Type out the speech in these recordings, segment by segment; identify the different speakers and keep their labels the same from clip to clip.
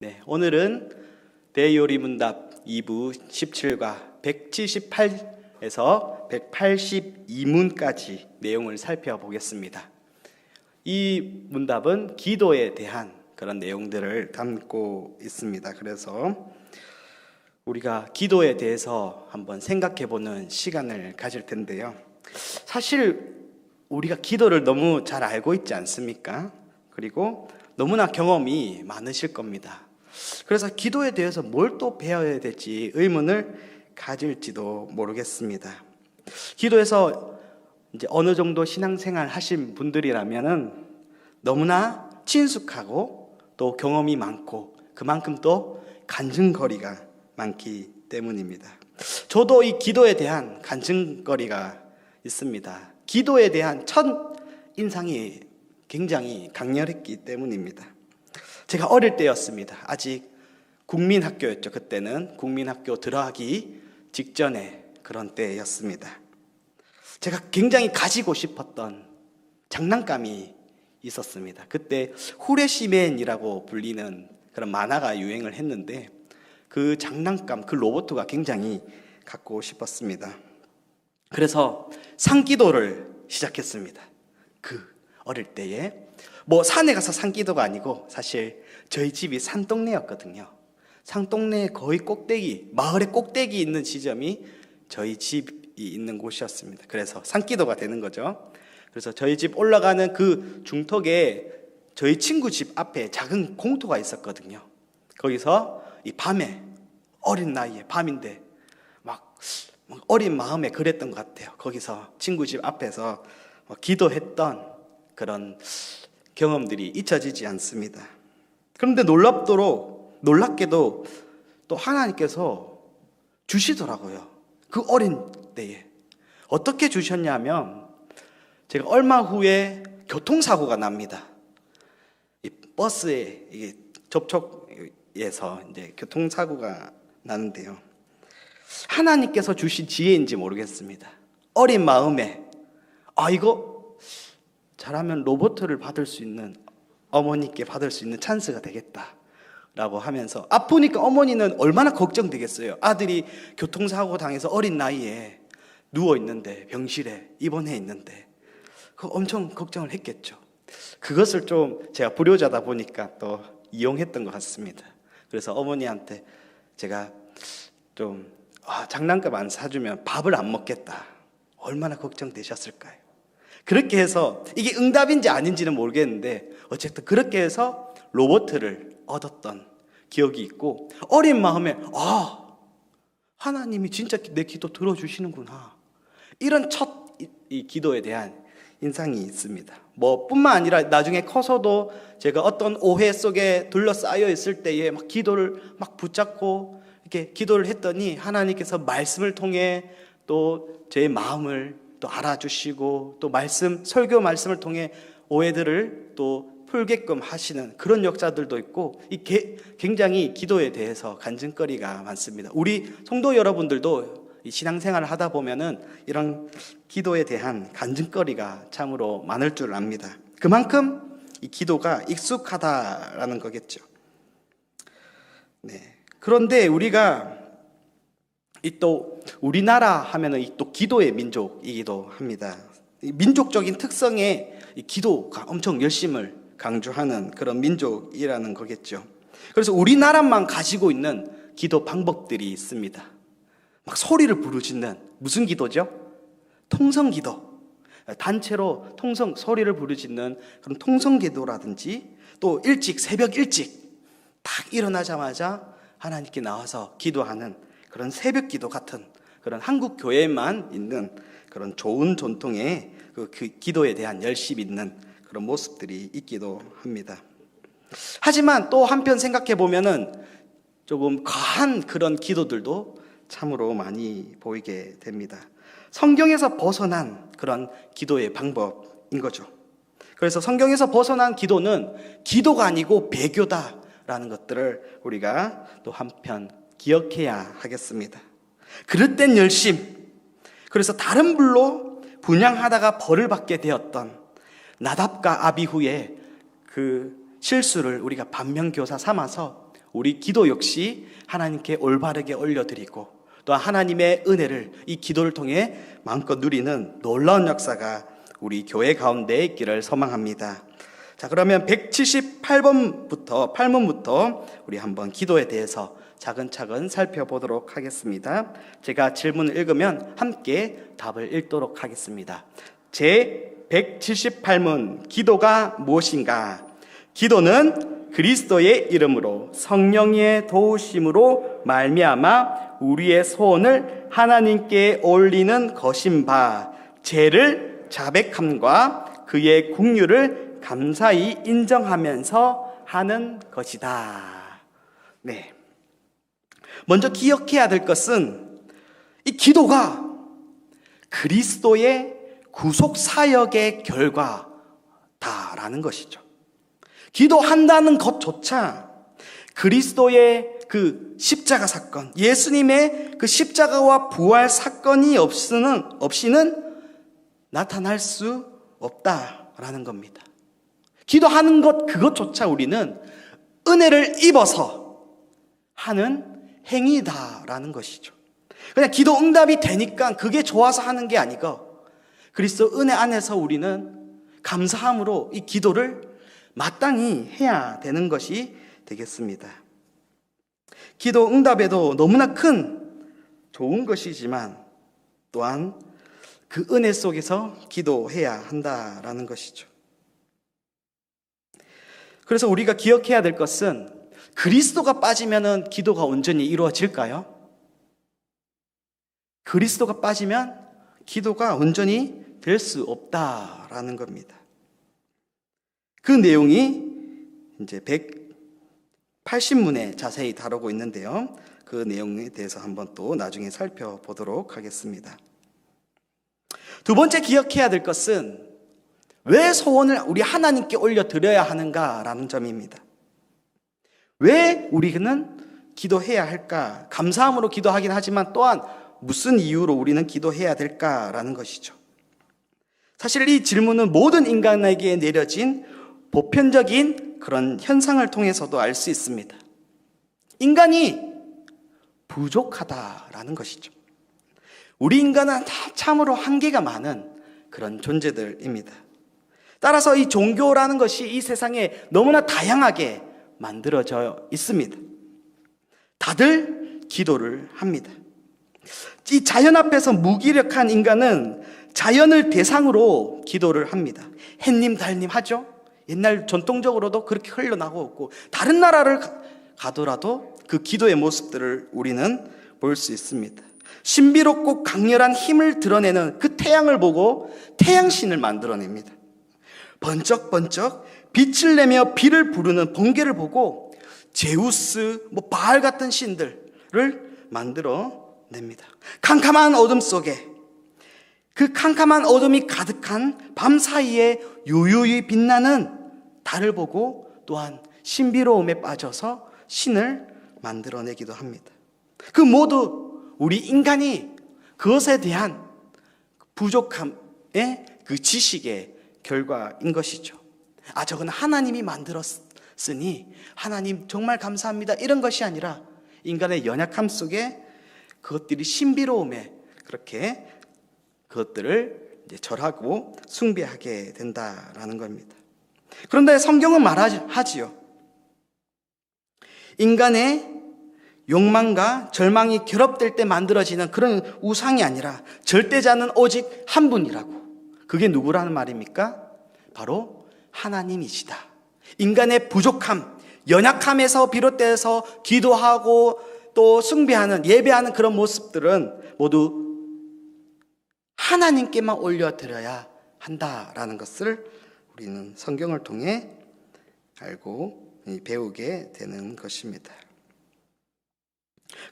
Speaker 1: 네, 오늘은 대요리문답 2부 17과 178에서 182문까지 내용을 살펴보겠습니다. 이 문답은 기도에 대한 그런 내용들을 담고 있습니다. 그래서 우리가 기도에 대해서 한번 생각해보는 시간을 가질 텐데요. 사실 우리가 기도를 너무 잘 알고 있지 않습니까? 그리고 너무나 경험이 많으실 겁니다. 그래서 기도에 대해서 뭘 또 배워야 될지 의문을 가질지도 모르겠습니다. 기도에서 이제 어느 정도 신앙생활 하신 분들이라면은 너무나 친숙하고 또 경험이 많고 그만큼 또 간증거리가 많기 때문입니다. 저도 이 기도에 대한 간증거리가 있습니다. 기도에 대한 첫 인상이 굉장히 강렬했기 때문입니다. 제가 어릴 때였습니다. 아직 국민학교였죠. 그때는 국민학교 들어가기 직전에 그런 때였습니다. 제가 굉장히 가지고 싶었던 장난감이 있었습니다. 그때 후레시맨이라고 불리는 그런 만화가 유행을 했는데 그 장난감, 그 로봇가 굉장히 갖고 싶었습니다. 그래서 산기도를 시작했습니다. 그 어릴 때에 산에 가서 산기도가 아니고 사실 저희 집이 산동네였거든요. 산동네 거의 꼭대기, 마을의 꼭대기 있는 지점이 저희 집이 있는 곳이었습니다. 그래서 산기도가 되는 거죠. 그래서 저희 집 올라가는 그 중턱에 저희 친구 집 앞에 작은 공터가 있었거든요. 거기서 이 밤에, 어린 나이에 밤인데 막 어린 마음에 그랬던 것 같아요. 거기서 친구 집 앞에서 기도했던 그런 경험들이 잊혀지지 않습니다. 그런데 놀랍게도 또 하나님께서 주시더라고요. 그 어린 때에. 어떻게 주셨냐면 제가 얼마 후에 교통사고가 납니다. 이 버스에 이게 접촉에서 이제 교통사고가 나는데요. 하나님께서 주신 지혜인지 모르겠습니다. 어린 마음에 이거 잘하면 로봇을 받을 수 있는, 어머니께 받을 수 있는 찬스가 되겠다라고 하면서 아프니까 어머니는 얼마나 걱정되겠어요. 아들이 교통사고 당해서 어린 나이에 누워있는데, 병실에 입원해 있는데 엄청 걱정을 했겠죠. 그것을 좀 제가 불효자다 보니까 또 이용했던 것 같습니다. 그래서 어머니한테 제가 좀 장난감 안 사주면 밥을 안 먹겠다, 얼마나 걱정되셨을까요? 그렇게 해서 이게 응답인지 아닌지는 모르겠는데 어쨌든 그렇게 해서 로봇을 얻었던 기억이 있고, 어린 마음에 하나님이 진짜 내 기도 들어주시는구나, 이런 첫 이 기도에 대한 인상이 있습니다. 뿐만 아니라 나중에 커서도 제가 어떤 오해 속에 둘러싸여 있을 때에 막 기도를 막 붙잡고 이렇게 기도를 했더니 하나님께서 말씀을 통해 또 제 마음을 또 알아주시고 또 설교 말씀을 통해 오해들을 또 풀게끔 하시는 그런 역사들도 있고, 굉장히 기도에 대해서 간증거리가 많습니다. 우리 성도 여러분들도 이 신앙생활을 하다 보면은 이런 기도에 대한 간증거리가 참으로 많을 줄 압니다. 그만큼 이 기도가 익숙하다라는 거겠죠. 네. 그런데 우리가 또 우리나라 하면은 또 기도의 민족이기도 합니다. 민족적인 특성의 이 기도가 엄청 열심을 강조하는 그런 민족이라는 거겠죠. 그래서 우리나라만 가지고 있는 기도 방법들이 있습니다. 막 소리를 부르짖는, 무슨 기도죠? 통성기도. 단체로 소리를 부르짖는 그런 통성기도라든지, 또 새벽 일찍 딱 일어나자마자 하나님께 나와서 기도하는 그런 새벽 기도 같은 그런 한국 교회만 있는 그런 좋은 전통의 그 기도에 대한 열심이 있는 그런 모습들이 있기도 합니다. 하지만 또 한편 생각해 보면은 조금 과한 그런 기도들도 참으로 많이 보이게 됩니다. 성경에서 벗어난 그런 기도의 방법인 거죠. 그래서 성경에서 벗어난 기도는 기도가 아니고 배교다라는 것들을 우리가 또 한편 기억해야 하겠습니다. 그릇된 열심, 그래서 다른 불로 분향하다가 벌을 받게 되었던 나답과 아비후의 그 실수를 우리가 반면교사 삼아서 우리 기도 역시 하나님께 올바르게 올려드리고 또 하나님의 은혜를 이 기도를 통해 마음껏 누리는 놀라운 역사가 우리 교회 가운데 있기를 소망합니다. 자, 그러면 178번부터 우리 한번 기도에 대해서 차근차근 살펴보도록 하겠습니다. 제가 질문을 읽으면 함께 답을 읽도록 하겠습니다. 제 178문, 기도가 무엇인가? 기도는 그리스도의 이름으로 성령의 도우심으로 말미암아 우리의 소원을 하나님께 올리는 것인 바, 죄를 자백함과 그의 긍휼을 감사히 인정하면서 하는 것이다. 네. 먼저 기억해야 될 것은 이 기도가 그리스도의 구속 사역의 결과다라는 것이죠. 기도한다는 것조차 그리스도의 그 십자가 사건, 예수님의 그 십자가와 부활 사건이 없이는 나타날 수 없다라는 겁니다. 기도하는 것 그것조차 우리는 은혜를 입어서 하는 행위다라는 것이죠. 그냥 기도 응답이 되니까 그게 좋아서 하는 게 아니고 그리스도 은혜 안에서 우리는 감사함으로 이 기도를 마땅히 해야 되는 것이 되겠습니다. 기도 응답에도 너무나 큰 좋은 것이지만 또한 그 은혜 속에서 기도해야 한다라는 것이죠. 그래서 우리가 기억해야 될 것은 그리스도가 빠지면 기도가 온전히 이루어질까요? 그리스도가 빠지면 기도가 온전히 될 수 없다라는 겁니다. 그 내용이 이제 180문에 자세히 다루고 있는데요. 그 내용에 대해서 한번 또 나중에 살펴보도록 하겠습니다. 두 번째 기억해야 될 것은 왜 소원을 우리 하나님께 올려드려야 하는가라는 점입니다. 왜 우리는 기도해야 할까? 감사함으로 기도하긴 하지만 또한 무슨 이유로 우리는 기도해야 될까라는 것이죠. 사실 이 질문은 모든 인간에게 내려진 보편적인 그런 현상을 통해서도 알 수 있습니다. 인간이 부족하다라는 것이죠. 우리 인간은 참으로 한계가 많은 그런 존재들입니다. 따라서 이 종교라는 것이 이 세상에 너무나 다양하게 만들어져 있습니다. 다들 기도를 합니다. 이 자연 앞에서 무기력한 인간은 자연을 대상으로 기도를 합니다. 햇님, 달님 하죠? 옛날 전통적으로도 그렇게 흘러나오고 있고 다른 나라를 가더라도 그 기도의 모습들을 우리는 볼 수 있습니다. 신비롭고 강렬한 힘을 드러내는 그 태양을 보고 태양신을 만들어냅니다. 번쩍번쩍 빛을 내며 비를 부르는 번개를 보고 제우스, 바알 같은 신들을 만들어냅니다. 캄캄한 어둠 속에 그 캄캄한 어둠이 가득한 밤 사이에 유유히 빛나는 달을 보고 또한 신비로움에 빠져서 신을 만들어내기도 합니다. 그 모두 우리 인간이 그것에 대한 부족함의 그 지식의 결과인 것이죠. 저건 하나님이 만들었으니 하나님 정말 감사합니다 이런 것이 아니라 인간의 연약함 속에 그것들이 신비로움에 그렇게 그것들을 이제 절하고 숭배하게 된다라는 겁니다. 그런데 성경은 말하지요. 인간의 욕망과 절망이 결합될 때 만들어지는 그런 우상이 아니라 절대자는 오직 한 분이라고. 그게 누구라는 말입니까? 바로 하나님이시다. 인간의 부족함, 연약함에서 비롯돼서 기도하고 또 숭배하는, 예배하는 그런 모습들은 모두 하나님께만 올려드려야 한다라는 것을 우리는 성경을 통해 알고 배우게 되는 것입니다.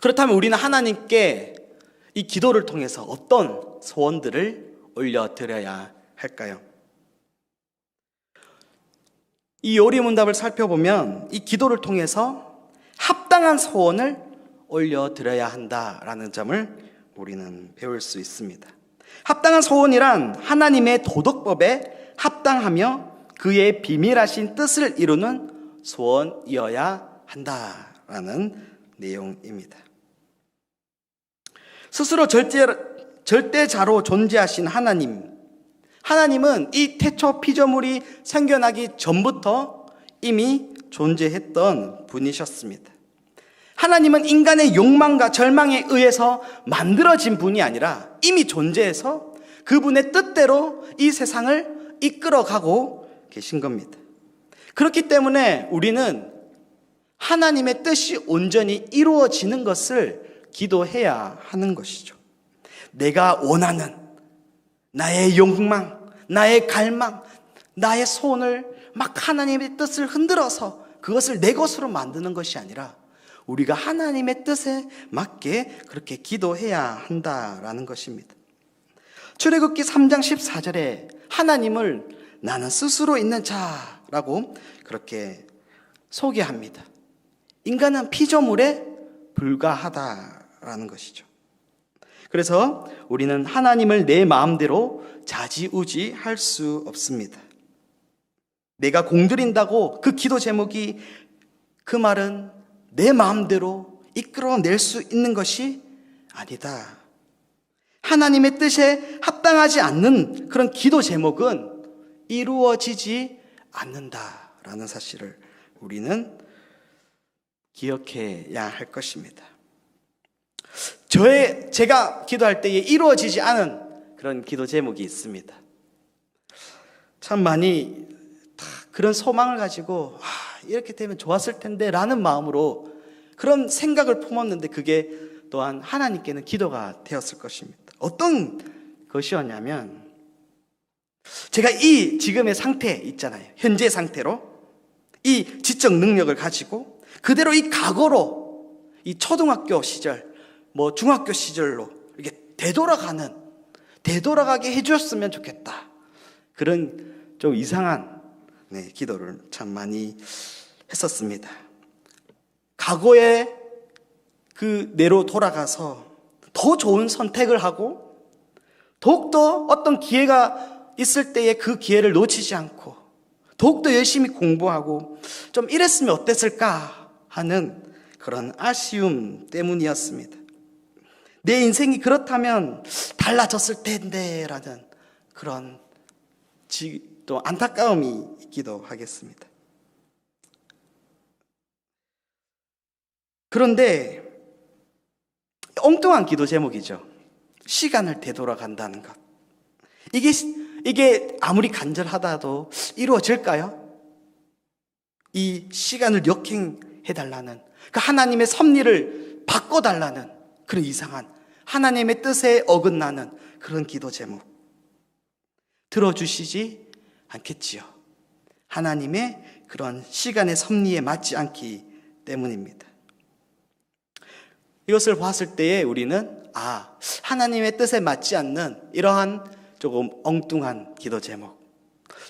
Speaker 1: 그렇다면 우리는 하나님께 이 기도를 통해서 어떤 소원들을 올려드려야 할까요? 이 요리문답을 살펴보면 이 기도를 통해서 합당한 소원을 올려드려야 한다라는 점을 우리는 배울 수 있습니다. 합당한 소원이란 하나님의 도덕법에 합당하며 그의 비밀하신 뜻을 이루는 소원이어야 한다라는 한다라는 내용입니다. 스스로 절대자로 존재하신 하나님은 이 태초 피조물이 생겨나기 전부터 이미 존재했던 분이셨습니다. 하나님은 인간의 욕망과 절망에 의해서 만들어진 분이 아니라 이미 존재해서 그분의 뜻대로 이 세상을 이끌어가고 계신 겁니다. 그렇기 때문에 우리는 하나님의 뜻이 온전히 이루어지는 것을 기도해야 하는 것이죠. 내가 원하는 나의 욕망, 나의 갈망, 나의 소원을 막 하나님의 뜻을 흔들어서 그것을 내 것으로 만드는 것이 아니라 우리가 하나님의 뜻에 맞게 그렇게 기도해야 한다라는 것입니다. 출애굽기 3장 14절에 하나님을 나는 스스로 있는 자라고 그렇게 소개합니다. 인간은 피조물에 불과하다라는 것이죠. 그래서 우리는 하나님을 내 마음대로 좌지우지할 수 없습니다. 내가 공들인다고 그 기도 제목이 그 말은 내 마음대로 이끌어낼 수 있는 것이 아니다. 하나님의 뜻에 합당하지 않는 그런 기도 제목은 이루어지지 않는다라는 사실을 우리는 기억해야 할 것입니다. 제가 기도할 때에 이루어지지 않은 그런 기도 제목이 있습니다. 참 많이 그런 소망을 가지고 이렇게 되면 좋았을 텐데 라는 마음으로 그런 생각을 품었는데 그게 또한 하나님께는 기도가 되었을 것입니다. 어떤 것이었냐면 제가 이 지금의 상태 있잖아요. 현재 상태로 이 지적 능력을 가지고 그대로 이 과거로 이 초등학교 시절 중학교 시절로 이렇게 되돌아가게 해주었으면 좋겠다. 그런 좀 이상한 기도를 참 많이 했었습니다. 과거에 그 내로 돌아가서 더 좋은 선택을 하고 더욱더 어떤 기회가 있을 때에 그 기회를 놓치지 않고 더욱더 열심히 공부하고 좀 이랬으면 어땠을까 하는 그런 아쉬움 때문이었습니다. 내 인생이 그렇다면 달라졌을 텐데 라는 그런 또 안타까움이 있기도 하겠습니다. 그런데 엉뚱한 기도 제목이죠. 시간을 되돌아간다는 것. 이게 아무리 간절하다도 이루어질까요? 이 시간을 역행해달라는 그 하나님의 섭리를 바꿔달라는 그런 이상한 하나님의 뜻에 어긋나는 그런 기도 제목 들어주시지 않겠지요. 하나님의 그런 시간의 섭리에 맞지 않기 때문입니다. 이것을 봤을 때에 우리는 하나님의 뜻에 맞지 않는 이러한 조금 엉뚱한 기도 제목,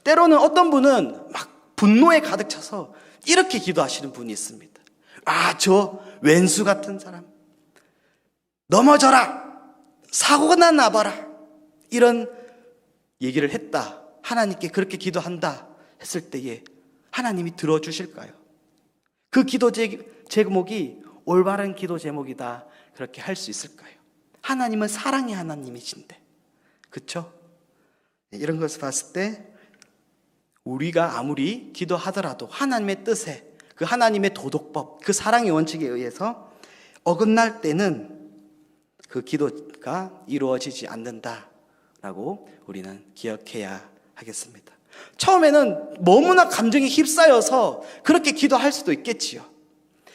Speaker 1: 때로는 어떤 분은 막 분노에 가득 차서 이렇게 기도하시는 분이 있습니다. 저 왼수 같은 사람 넘어져라, 사고가 나봐라, 이런 얘기를 했다, 하나님께 그렇게 기도한다 했을 때에 하나님이 들어주실까요? 그 기도 제목이 올바른 기도 제목이다 그렇게 할 수 있을까요? 하나님은 사랑의 하나님이신데, 그렇죠? 이런 것을 봤을 때 우리가 아무리 기도하더라도 하나님의 뜻에, 그 하나님의 도덕법, 그 사랑의 원칙에 의해서 어긋날 때는 그 기도가 이루어지지 않는다라고 우리는 기억해야 하겠습니다. 처음에는 너무나 감정이 휩싸여서 그렇게 기도할 수도 있겠지요.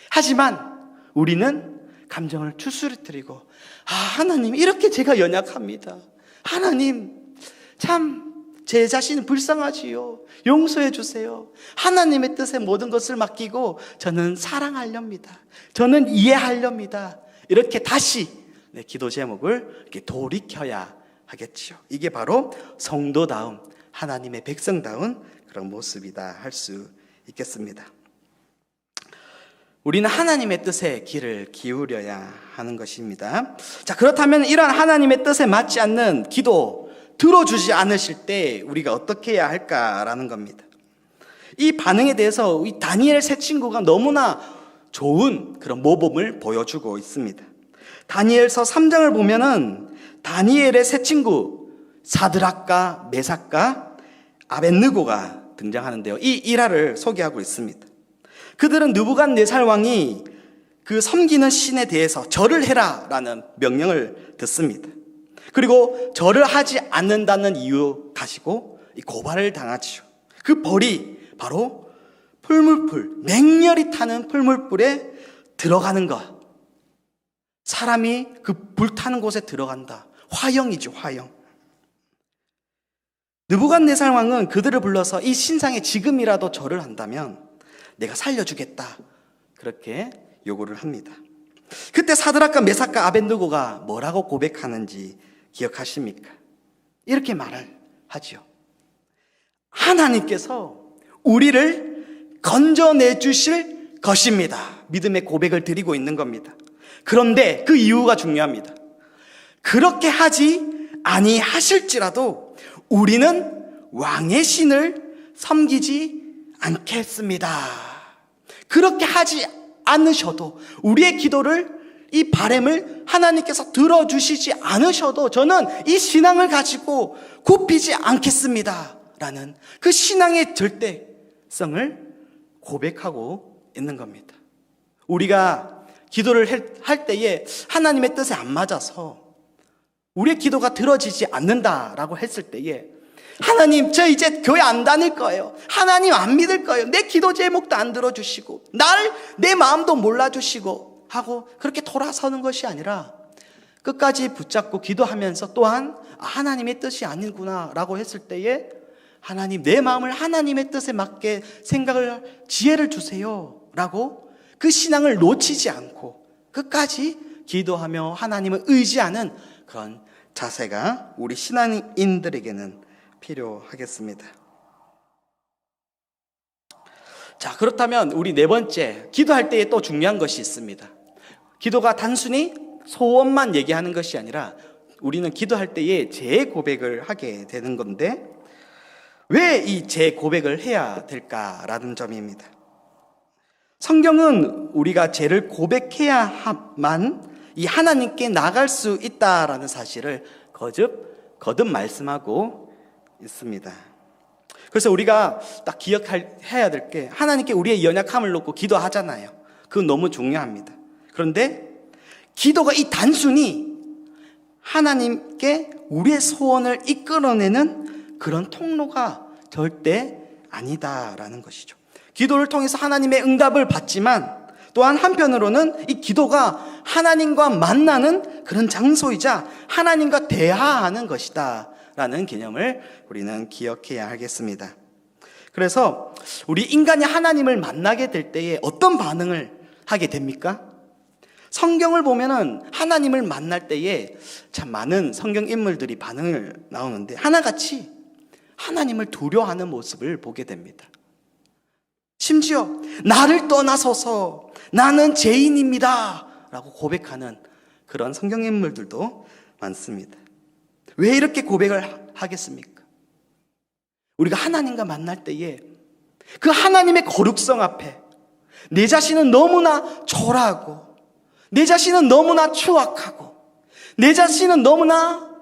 Speaker 1: 하지만 우리는 감정을 추스리뜨리고 하나님, 이렇게 제가 연약합니다. 하나님, 참 제 자신은 불쌍하지요. 용서해 주세요. 하나님의 뜻에 모든 것을 맡기고 저는 사랑하렵니다. 저는 이해하렵니다. 이렇게 다시 기도 제목을 이렇게 돌이켜야 하겠지요. 이게 바로 성도다움, 하나님의 백성다운 그런 모습이다 할 수 있겠습니다. 우리는 하나님의 뜻에 귀를 기울여야 하는 것입니다. 자, 그렇다면 이러한 하나님의 뜻에 맞지 않는 기도 들어주지 않으실 때 우리가 어떻게 해야 할까라는 겁니다. 이 반응에 대해서 이 다니엘 세 친구가 너무나 좋은 그런 모범을 보여주고 있습니다. 다니엘서 3장을 보면은 다니엘의 세 친구 사드락과 메삭과 아벳느고가 등장하는데요. 이 일화를 소개하고 있습니다. 그들은 느부갓네살 왕이 그 섬기는 신에 대해서 절을 해라라는 명령을 듣습니다. 그리고 절을 하지 않는다는 이유 가지고 고발을 당하지요. 그 벌이 바로 풀물불, 맹렬히 타는 풀물불에 들어가는 것. 사람이 그 불타는 곳에 들어간다. 화형이죠, 화형. 느부갓네살 왕은 그들을 불러서 이 신상에 지금이라도 절을 한다면 내가 살려주겠다. 그렇게 요구를 합니다. 그때 사드락과 메삭과 아벳느고가 뭐라고 고백하는지 기억하십니까? 이렇게 말을 하지요. 하나님께서 우리를 건져내 주실 것입니다. 믿음의 고백을 드리고 있는 겁니다. 그런데 그 이유가 중요합니다. 그렇게 하지 아니하실지라도 우리는 왕의 신을 섬기지 않겠습니다. 그렇게 하지 않으셔도 우리의 기도를, 이 바람을 하나님께서 들어주시지 않으셔도 저는 이 신앙을 가지고 굽히지 않겠습니다 라는 그 신앙의 절대성을 고백하고 있는 겁니다. 우리가 기도를 할 때에 하나님의 뜻에 안 맞아서 우리의 기도가 들어지지 않는다라고 했을 때에 하나님, 저 이제 교회 안 다닐 거예요. 하나님 안 믿을 거예요. 내 기도 제목도 안 들어주시고 내 마음도 몰라주시고 하고 그렇게 돌아서는 것이 아니라 끝까지 붙잡고 기도하면서 또한 하나님의 뜻이 아니구나 라고 했을 때에 하나님, 내 마음을 하나님의 뜻에 맞게 생각을, 지혜를 주세요 라고 그 신앙을 놓치지 않고 끝까지 기도하며 하나님을 의지하는 그런 자세가 우리 신앙인들에게는 필요하겠습니다. 자, 그렇다면 우리 네 번째, 기도할 때에 또 중요한 것이 있습니다. 기도가 단순히 소원만 얘기하는 것이 아니라 우리는 기도할 때에 제 고백을 하게 되는 건데 왜 이 제 고백을 해야 될까라는 점입니다. 성경은 우리가 죄를 고백해야만 이 하나님께 나갈 수 있다라는 사실을 거듭 말씀하고 있습니다. 그래서 우리가 딱 기억해야 될 게 하나님께 우리의 연약함을 놓고 기도하잖아요. 그건 너무 중요합니다. 그런데 기도가 이 단순히 하나님께 우리의 소원을 이끌어내는 그런 통로가 절대 아니다라는 것이죠. 기도를 통해서 하나님의 응답을 받지만 또한 한편으로는 이 기도가 하나님과 만나는 그런 장소이자 하나님과 대화하는 것이다 라는 개념을 우리는 기억해야 하겠습니다. 그래서 우리 인간이 하나님을 만나게 될 때에 어떤 반응을 하게 됩니까? 성경을 보면은 하나님을 만날 때에 참 많은 성경 인물들이 반응을 나오는데 하나같이 하나님을 두려워하는 모습을 보게 됩니다. 심지어 나를 떠나소서 나는 죄인입니다 라고 고백하는 그런 성경 인물들도 많습니다. 왜 이렇게 고백을 하겠습니까? 우리가 하나님과 만날 때에 그 하나님의 거룩성 앞에 내 자신은 너무나 초라하고 내 자신은 너무나 추악하고 내 자신은 너무나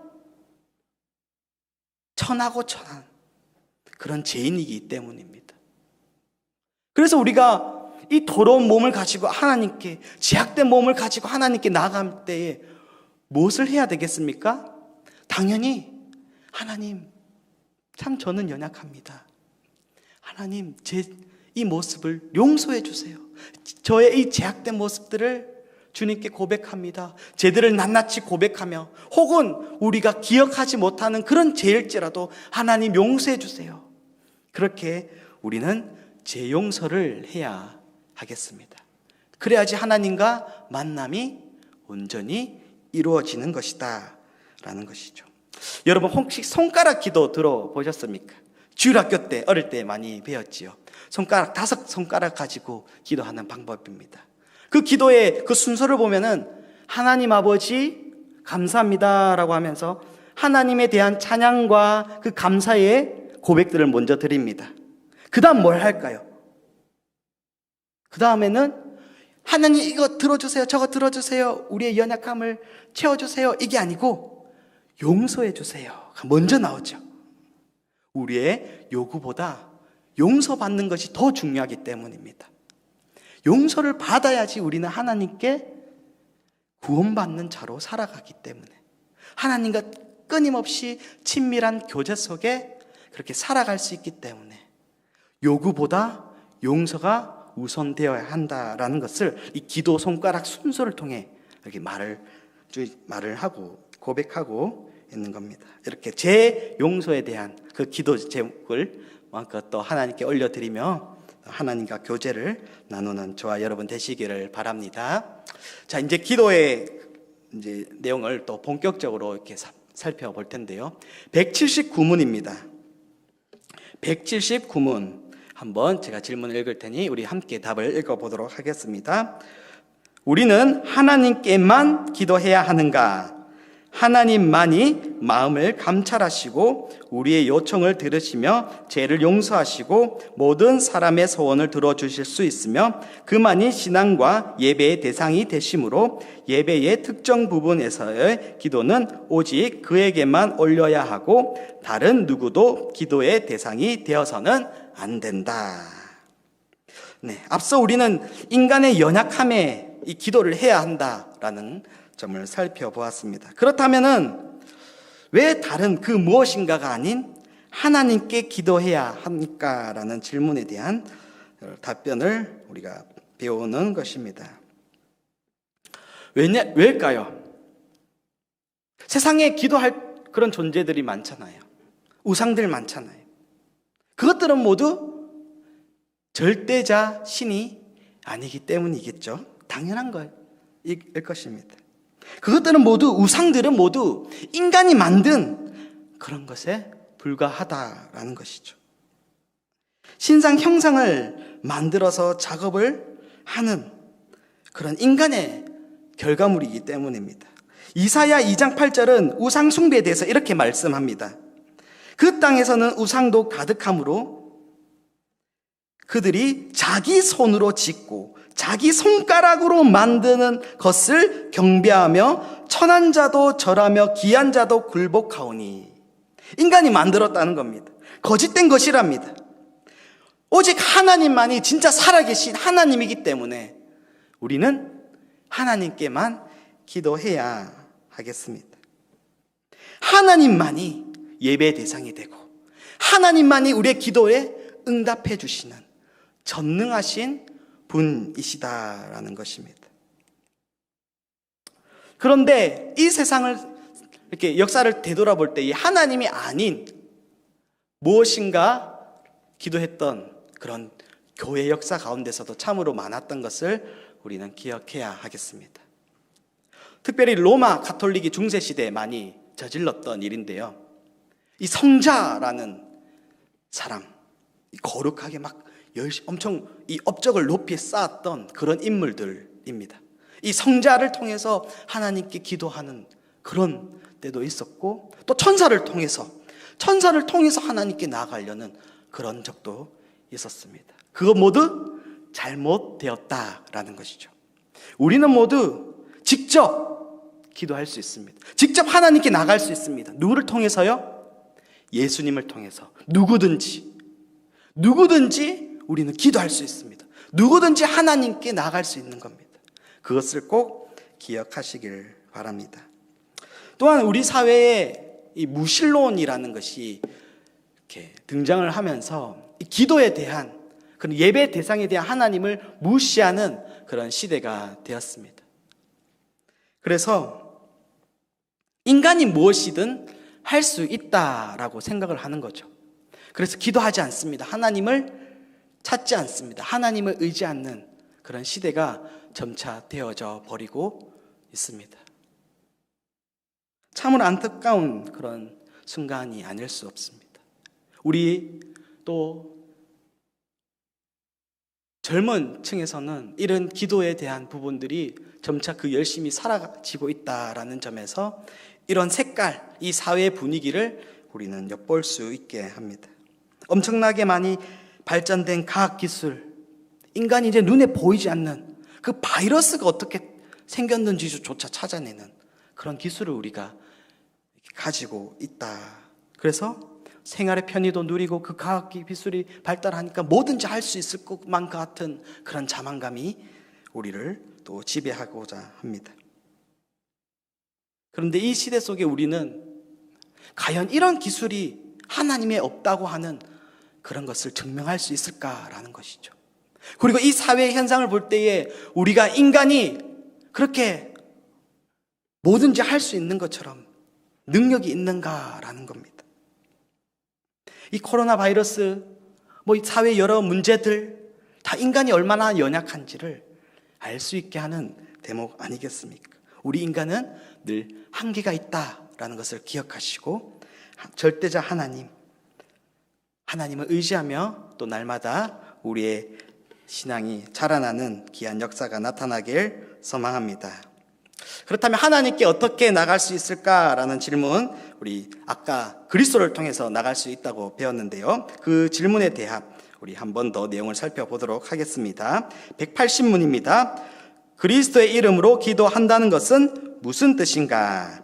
Speaker 1: 천하고 천한 그런 죄인이기 때문입니다. 그래서 우리가 이 더러운 몸을 가지고 하나님께, 죄악된 몸을 가지고 하나님께 나아갈 때에 무엇을 해야 되겠습니까? 당연히 하나님, 참 저는 연약합니다. 하나님, 제 이 모습을 용서해 주세요. 저의 이 죄악된 모습들을 주님께 고백합니다. 죄들을 낱낱이 고백하며 혹은 우리가 기억하지 못하는 그런 죄일지라도 하나님 용서해 주세요. 그렇게 우리는 죄 용서를 해야 하겠습니다. 그래야지 하나님과 만남이 온전히 이루어지는 것이다 라는 것이죠. 여러분 혹시 손가락 기도 들어보셨습니까? 주일학교 때 어릴 때 많이 배웠지요. 손가락 5손가락 가지고 기도하는 방법입니다. 그 기도의 그 순서를 보면은 하나님 아버지 감사합니다 라고 하면서 하나님에 대한 찬양과 그 감사의 고백들을 먼저 드립니다. 그 다음 뭘 할까요? 그 다음에는 하나님 이거 들어주세요, 저거 들어주세요, 우리의 연약함을 채워주세요, 이게 아니고 용서해 주세요 먼저 나오죠. 우리의 요구보다 용서받는 것이 더 중요하기 때문입니다. 용서를 받아야지 우리는 하나님께 구원받는 자로 살아가기 때문에, 하나님과 끊임없이 친밀한 교제 속에 그렇게 살아갈 수 있기 때문에 요구보다 용서가 우선되어야 한다라는 것을 이 기도 손가락 순서를 통해 이렇게 말을 하고 고백하고 있는 겁니다. 이렇게 제 용서에 대한 그 기도 제목을 마음껏 또 하나님께 올려드리며 하나님과 교제를 나누는 저와 여러분 되시기를 바랍니다. 자, 이제 기도의 내용을 또 본격적으로 이렇게 살펴볼 텐데요. 179문입니다. 179문 한번 제가 질문을 읽을 테니 우리 함께 답을 읽어보도록 하겠습니다. 우리는 하나님께만 기도해야 하는가? 하나님만이 마음을 감찰하시고 우리의 요청을 들으시며 죄를 용서하시고 모든 사람의 소원을 들어주실 수 있으며 그만이 신앙과 예배의 대상이 되시므로 예배의 특정 부분에서의 기도는 오직 그에게만 올려야 하고 다른 누구도 기도의 대상이 되어서는 안 된다. 네, 앞서 우리는 인간의 연약함에 이 기도를 해야 한다라는 점을 살펴보았습니다. 그렇다면은 왜 다른 그 무엇인가가 아닌 하나님께 기도해야 합니까라는 질문에 대한 답변을 우리가 배우는 것입니다. 왜일까요? 세상에 기도할 그런 존재들이 많잖아요. 우상들 많잖아요. 그것들은 모두 절대자 신이 아니기 때문이겠죠. 당연한 일 것입니다. 그것들은 모두, 우상들은 모두 인간이 만든 그런 것에 불과하다라는 것이죠. 신상 형상을 만들어서 작업을 하는 그런 인간의 결과물이기 때문입니다. 이사야 2장 8절은 우상 숭배에 대해서 이렇게 말씀합니다. 그 땅에서는 우상도 가득하므로 그들이 자기 손으로 짓고 자기 손가락으로 만드는 것을 경배하며 천한 자도 절하며 귀한 자도 굴복하오니. 인간이 만들었다는 겁니다. 거짓된 것이랍니다. 오직 하나님만이 진짜 살아계신 하나님이기 때문에 우리는 하나님께만 기도해야 하겠습니다. 하나님만이 예배의 대상이 되고 하나님만이 우리의 기도에 응답해 주시는 전능하신 분이시다라는 것입니다. 그런데 이 세상을 이렇게 역사를 되돌아볼 때 이 하나님이 아닌 무엇인가 기도했던 그런 교회 역사 가운데서도 참으로 많았던 것을 우리는 기억해야 하겠습니다. 특별히 로마 가톨릭이 중세 시대에 많이 저질렀던 일인데요. 이 성자라는 사람, 거룩하게 막 엄청 이 업적을 높이 쌓았던 그런 인물들입니다. 이 성자를 통해서 하나님께 기도하는 그런 때도 있었고, 또 천사를 통해서 하나님께 나아가려는 그런 적도 있었습니다. 그거 모두 잘못되었다라는 것이죠. 우리는 모두 직접 기도할 수 있습니다. 직접 하나님께 나갈 수 있습니다. 누구를 통해서요? 예수님을 통해서. 누구든지 우리는 기도할 수 있습니다. 누구든지 하나님께 나갈 수 있는 겁니다. 그것을 꼭 기억하시길 바랍니다. 또한 우리 사회에 이 무신론이라는 것이 이렇게 등장을 하면서 이 기도에 대한 그런 예배 대상에 대한 하나님을 무시하는 그런 시대가 되었습니다. 그래서 인간이 무엇이든 할 수 있다라고 생각을 하는 거죠. 그래서 기도하지 않습니다. 하나님을 찾지 않습니다. 하나님을 의지 않는 그런 시대가 점차 되어져 버리고 있습니다. 참으로 안타까운 그런 순간이 아닐 수 없습니다. 우리 또 젊은 층에서는 이런 기도에 대한 부분들이 점차 그 열심히 사라지고 있다라는 점에서 이런 색깔, 이 사회의 분위기를 우리는 엿볼 수 있게 합니다. 엄청나게 많이 발전된 과학기술, 인간이 이제 눈에 보이지 않는 그 바이러스가 어떻게 생겼는지조차 찾아내는 그런 기술을 우리가 가지고 있다. 그래서 생활의 편의도 누리고 그 과학 기술이 발달하니까 뭐든지 할 수 있을 것만 같은 그런 자만감이 우리를 또 지배하고자 합니다. 그런데 이 시대 속에 우리는 과연 이런 기술이 하나님에 없다고 하는 그런 것을 증명할 수 있을까라는 것이죠. 그리고 이 사회의 현상을 볼 때에 우리가 인간이 그렇게 뭐든지 할 수 있는 것처럼 능력이 있는가라는 겁니다. 이 코로나 바이러스, 이 사회 여러 문제들 다 인간이 얼마나 연약한지를 알 수 있게 하는 대목 아니겠습니까? 우리 인간은 늘 한계가 있다라는 것을 기억하시고 절대자 하나님을 의지하며 또 날마다 우리의 신앙이 자라나는 귀한 역사가 나타나길 소망합니다. 그렇다면 하나님께 어떻게 나갈 수 있을까라는 질문, 우리 아까 그리스도를 통해서 나갈 수 있다고 배웠는데요. 그 질문에 대합 우리 한 번 더 내용을 살펴보도록 하겠습니다. 180문입니다. 그리스도의 이름으로 기도한다는 것은 무슨 뜻인가?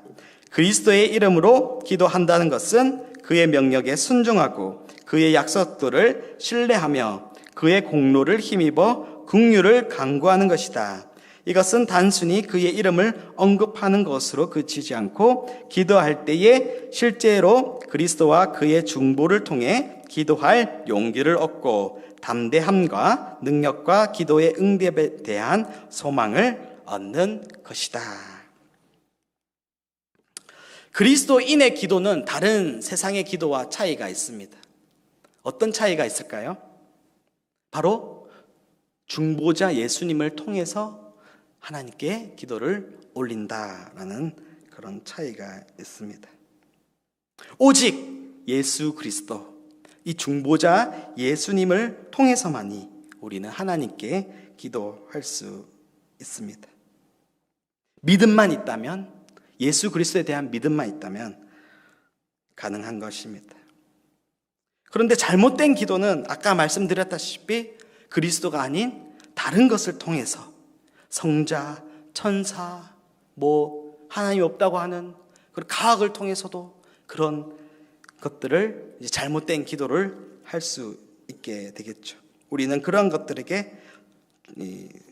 Speaker 1: 그리스도의 이름으로 기도한다는 것은 그의 명령에 순종하고 그의 약속들을 신뢰하며 그의 공로를 힘입어 긍휼을 간구하는 것이다. 이것은 단순히 그의 이름을 언급하는 것으로 그치지 않고 기도할 때에 실제로 그리스도와 그의 중보를 통해 기도할 용기를 얻고 담대함과 능력과 기도의 응답에 대한 소망을 얻는 것이다. 그리스도인의 기도는 다른 세상의 기도와 차이가 있습니다. 어떤 차이가 있을까요? 바로 중보자 예수님을 통해서 하나님께 기도를 올린다라는 그런 차이가 있습니다. 오직 예수 그리스도, 이 중보자 예수님을 통해서만이 우리는 하나님께 기도할 수 있습니다. 믿음만 있다면, 예수 그리스도에 대한 믿음만 있다면 가능한 것입니다. 그런데 잘못된 기도는 아까 말씀드렸다시피 그리스도가 아닌 다른 것을 통해서 성자, 천사, 하나님이 없다고 하는 그런 과학을 통해서도 그런 것들을 이제 잘못된 기도를 할 수 있게 되겠죠. 우리는 그런 것들에게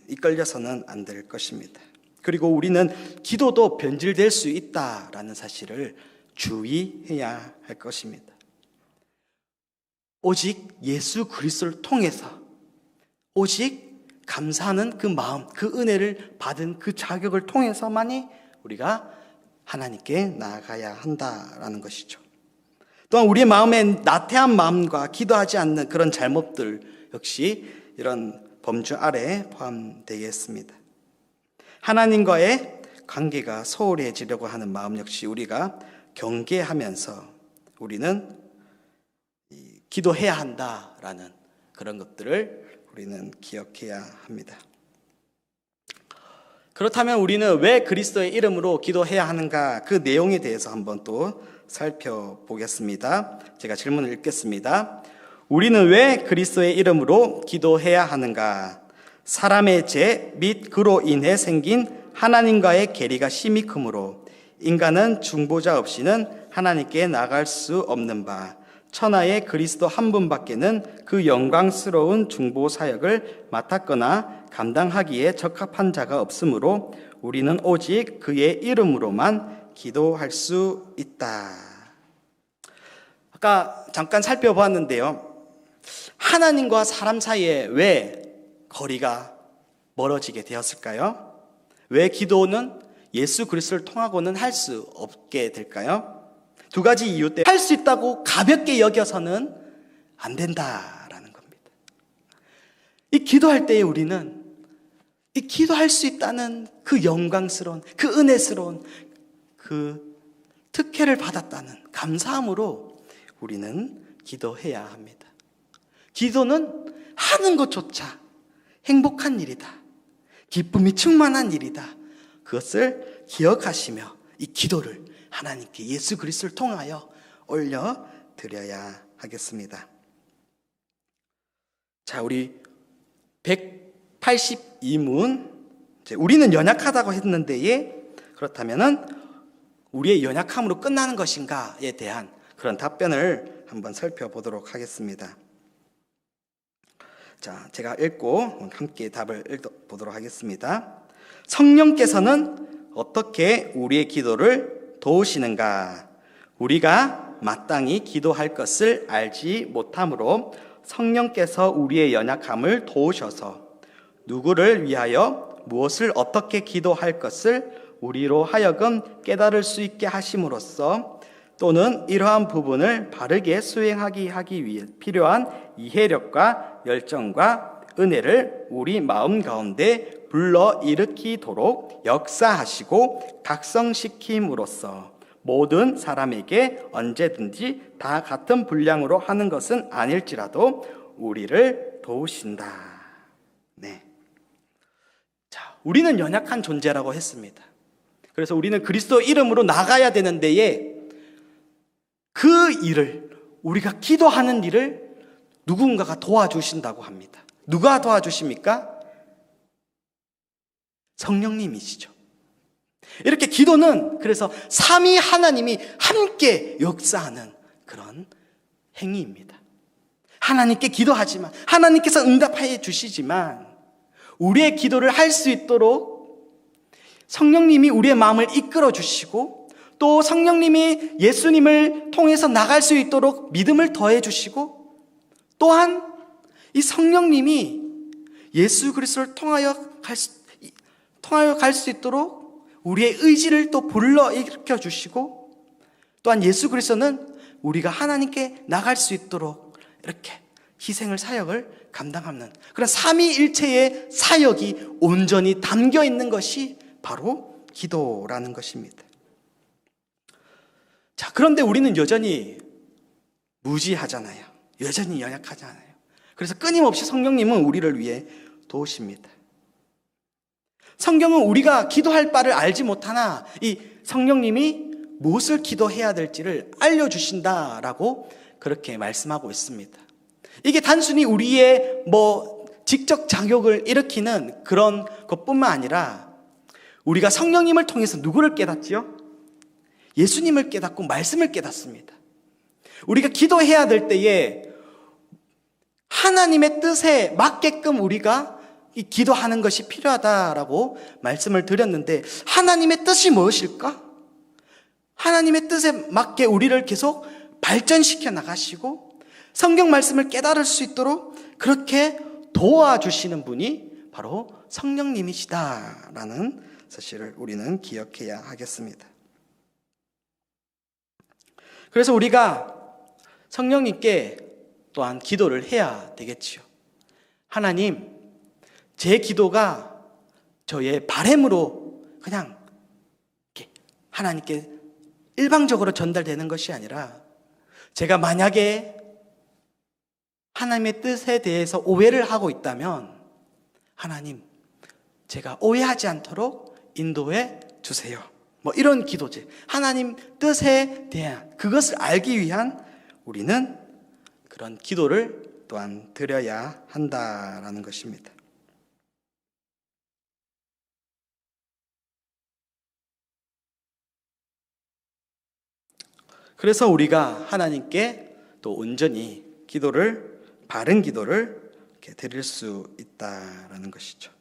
Speaker 1: 이끌려서는 안 될 것입니다. 그리고 우리는 기도도 변질될 수 있다라는 사실을 주의해야 할 것입니다. 오직 예수 그리스도를 통해서 오직 감사하는 그 마음, 그 은혜를 받은 그 자격을 통해서만이 우리가 하나님께 나아가야 한다라는 것이죠. 또한 우리의 마음에 나태한 마음과 기도하지 않는 그런 잘못들 역시 이런 범주 아래에 포함되겠습니다. 하나님과의 관계가 소홀해지려고 하는 마음 역시 우리가 경계하면서 우리는 기도해야 한다라는 그런 것들을 우리는 기억해야 합니다. 그렇다면 우리는 왜 그리스도의 이름으로 기도해야 하는가, 그 내용에 대해서 한번 또 살펴보겠습니다. 제가 질문을 읽겠습니다. 우리는 왜 그리스도의 이름으로 기도해야 하는가? 사람의 죄 및 그로 인해 생긴 하나님과의 괴리가 심히 크므로 인간은 중보자 없이는 하나님께 나갈 수 없는 바, 천하의 그리스도 한 분밖에는 그 영광스러운 중보 사역을 맡았거나 감당하기에 적합한 자가 없으므로 우리는 오직 그의 이름으로만 기도할 수 있다. 아까 잠깐 살펴보았는데요. 하나님과 사람 사이에 왜 거리가 멀어지게 되었을까요? 왜 기도는 예수 그리스도를 통하고는 할 수 없게 될까요? 두 가지 이유 때문에 할 수 있다고 가볍게 여겨서는 안 된다라는 겁니다. 이 기도할 때에 우리는 이 기도할 수 있다는 그 영광스러운, 그 은혜스러운 그 특혜를 받았다는 감사함으로 우리는 기도해야 합니다. 기도는 하는 것조차 행복한 일이다. 기쁨이 충만한 일이다. 그것을 기억하시며 이 기도를 하나님께 예수 그리스도를 통하여 올려드려야 하겠습니다. 자, 우리 182문 우리는 연약하다고 했는데에 그렇다면은 우리의 연약함으로 끝나는 것인가에 대한 그런 답변을 한번 살펴보도록 하겠습니다. 자, 제가 읽고 함께 답을 읽어보도록 하겠습니다. 성령께서는 어떻게 우리의 기도를 도우시는가? 우리가 마땅히 기도할 것을 알지 못하므로 성령께서 우리의 연약함을 도우셔서 누구를 위하여 무엇을 어떻게 기도할 것을 우리로 하여금 깨달을 수 있게 하심으로써 또는 이러한 부분을 바르게 수행하기 위해 필요한 이해력과 열정과 은혜를 우리 마음 가운데 불러일으키도록 역사하시고 각성시킴으로써 모든 사람에게 언제든지 다 같은 분량으로 하는 것은 아닐지라도 우리를 도우신다. 네. 자, 우리는 연약한 존재라고 했습니다. 그래서 우리는 그리스도 이름으로 나가야 되는 데에 그 일을, 우리가 기도하는 일을 누군가가 도와주신다고 합니다. 누가 도와주십니까? 성령님이시죠. 이렇게 기도는 그래서 삼위 하나님이 함께 역사하는 그런 행위입니다. 하나님께 기도하지만 하나님께서 응답해 주시지만 우리의 기도를 할 수 있도록 성령님이 우리의 마음을 이끌어 주시고 또 성령님이 예수님을 통해서 나갈 수 있도록 믿음을 더해 주시고 또한 이 성령님이 예수 그리스도를 통하여 갈 수 있도록 우리의 의지를 또 불러일으켜 주시고 또한 예수 그리스도는 우리가 하나님께 나갈 수 있도록 이렇게 희생을 사역을 감당하는 그런 삼위일체의 사역이 온전히 담겨 있는 것이 바로 기도라는 것입니다. 자, 그런데 우리는 여전히 무지하잖아요. 여전히 연약하잖아요. 그래서 끊임없이 성령님은 우리를 위해 도우십니다. 성경은 우리가 기도할 바를 알지 못하나 이 성령님이 무엇을 기도해야 될지를 알려주신다라고 그렇게 말씀하고 있습니다. 이게 단순히 우리의 직접 자격을 일으키는 그런 것뿐만 아니라 우리가 성령님을 통해서 누구를 깨닫지요? 예수님을 깨닫고 말씀을 깨닫습니다. 우리가 기도해야 될 때에 하나님의 뜻에 맞게끔 우리가 이 기도하는 것이 필요하다라고 말씀을 드렸는데 하나님의 뜻이 무엇일까? 하나님의 뜻에 맞게 우리를 계속 발전시켜 나가시고 성경 말씀을 깨달을 수 있도록 그렇게 도와주시는 분이 바로 성령님이시다라는 사실을 우리는 기억해야 하겠습니다. 그래서 우리가 성령님께 또한 기도를 해야 되겠지요. 하나님, 제 기도가 저의 바램으로 그냥 하나님께 일방적으로 전달되는 것이 아니라 제가 만약에 하나님의 뜻에 대해서 오해를 하고 있다면 하나님, 제가 오해하지 않도록 인도해 주세요. 이런 기도지. 하나님 뜻에 대한 그것을 알기 위한 우리는 그런 기도를 또한 드려야 한다라는 것입니다. 그래서 우리가 하나님께 또 온전히 기도를, 바른 기도를 이렇게 드릴 수 있다라는 것이죠.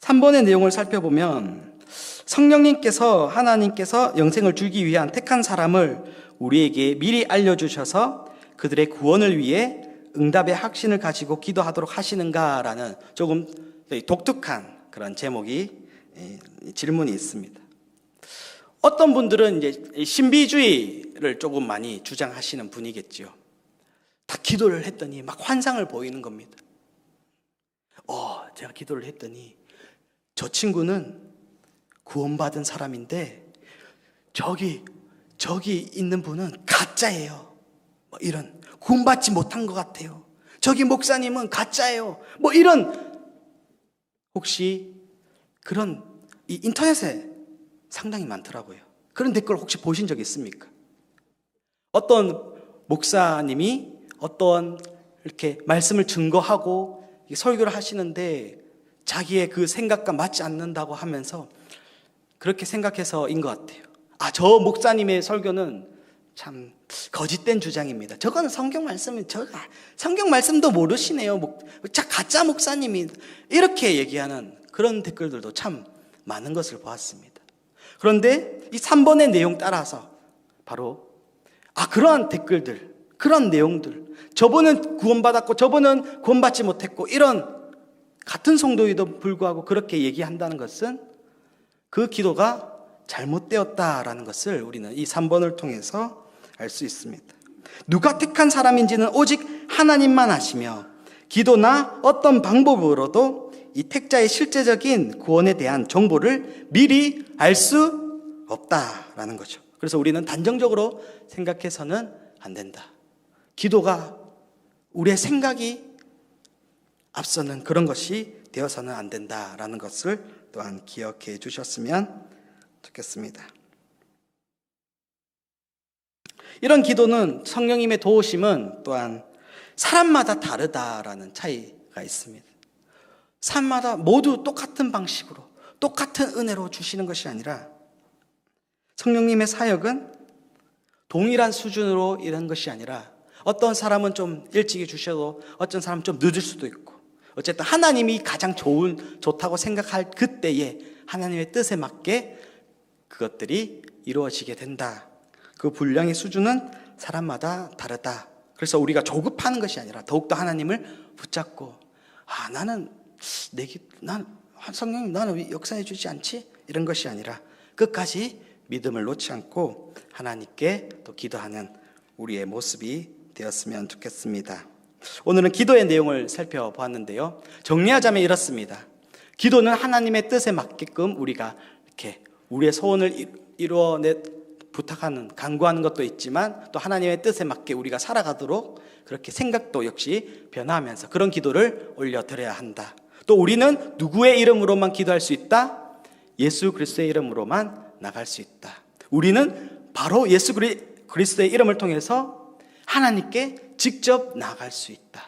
Speaker 1: 3번의 내용을 살펴보면 성령님께서 하나님께서 영생을 주기 위한 택한 사람을 우리에게 미리 알려주셔서 그들의 구원을 위해 응답의 확신을 가지고 기도하도록 하시는가라는 조금 독특한 그런 제목이 질문이 있습니다. 어떤 분들은 이제 신비주의를 조금 많이 주장하시는 분이겠지요. 다 기도를 했더니 막 환상을 보이는 겁니다. 제가 기도를 했더니 저 친구는 구원받은 사람인데 저기 있는 분은 가짜예요. 이런 구원받지 못한 것 같아요. 저기 목사님은 가짜예요. 이런 혹시 그런 이 인터넷에 상당히 많더라고요. 그런 댓글 혹시 보신 적 있습니까? 어떤 목사님이 어떤 이렇게 말씀을 증거하고 설교를 하시는데 자기의 그 생각과 맞지 않는다고 하면서 그렇게 생각해서인 것 같아요. 저 목사님의 설교는 참 거짓된 주장입니다. 저거는 성경 말씀도 모르시네요. 가짜 목사님이 이렇게 얘기하는 그런 댓글들도 참 많은 것을 보았습니다. 그런데 이 3번의 내용 따라서 바로 그러한 댓글들, 그런 내용들, 저분은 구원받았고 저분은 구원받지 못했고 이런 같은 성도에도 불구하고 그렇게 얘기한다는 것은 그 기도가 잘못되었다라는 것을 우리는 이 3번을 통해서 알 수 있습니다. 누가 택한 사람인지는 오직 하나님만 아시며 기도나 어떤 방법으로도 이 택자의 실제적인 구원에 대한 정보를 미리 알 수 없다라는 거죠. 그래서 우리는 단정적으로 생각해서는 안 된다. 기도가 우리의 생각이 앞서는 그런 것이 되어서는 안 된다라는 것을 또한 기억해 주셨으면 좋겠습니다. 이런 기도는 성령님의 도우심은 또한 사람마다 다르다라는 차이가 있습니다. 사람마다 모두 똑같은 방식으로 똑같은 은혜로 주시는 것이 아니라 성령님의 사역은 동일한 수준으로 이런 것이 아니라 어떤 사람은 좀 일찍 주셔도 어떤 사람은 좀 늦을 수도 있고 어쨌든 하나님이 가장 좋다고 생각할 그때에 하나님의 뜻에 맞게 그것들이 이루어지게 된다. 그 분량의 수준은 사람마다 다르다. 그래서 우리가 조급하는 것이 아니라 더욱더 하나님을 붙잡고 성령님 나는 왜 역사해 주지 않지? 이런 것이 아니라 끝까지 믿음을 놓지 않고 하나님께 또 기도하는 우리의 모습이 되었으면 좋겠습니다. 오늘은 기도의 내용을 살펴보았는데요. 정리하자면 이렇습니다. 기도는 하나님의 뜻에 맞게끔 우리가 이렇게 우리의 소원을 부탁하는, 간구하는 것도 있지만 또 하나님의 뜻에 맞게 우리가 살아가도록 그렇게 생각도 역시 변화하면서 그런 기도를 올려드려야 한다. 또 우리는 누구의 이름으로만 기도할 수 있다? 예수 그리스도의 이름으로만 나갈 수 있다. 우리는 바로 예수 그리스도의 이름을 통해서 하나님께 직접 나갈 수 있다.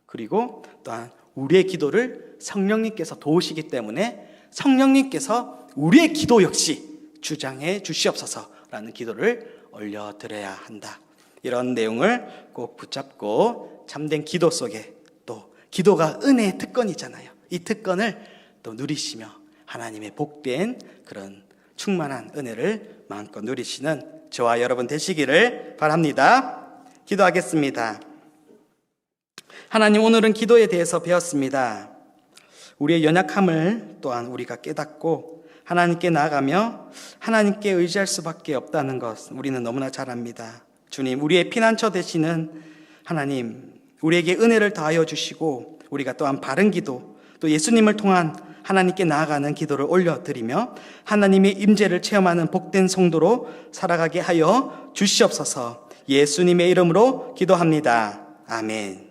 Speaker 1: 그리고 또한 우리의 기도를 성령님께서 도우시기 때문에 성령님께서 우리의 기도 역시 주장해 주시옵소서라는 기도를 올려드려야 한다. 이런 내용을 꼭 붙잡고 참된 기도 속에 또 기도가 은혜의 특권이잖아요. 이 특권을 또 누리시며 하나님의 복된 그런 충만한 은혜를 마음껏 누리시는 저와 여러분 되시기를 바랍니다. 기도하겠습니다. 하나님, 오늘은 기도에 대해서 배웠습니다. 우리의 연약함을 또한 우리가 깨닫고 하나님께 나아가며 하나님께 의지할 수밖에 없다는 것 우리는 너무나 잘 압니다. 주님, 우리의 피난처 되시는 하나님, 우리에게 은혜를 더하여 주시고 우리가 또한 바른 기도, 또 예수님을 통한 하나님께 나아가는 기도를 올려드리며 하나님의 임재를 체험하는 복된 성도로 살아가게 하여 주시옵소서. 예수님의 이름으로 기도합니다. 아멘.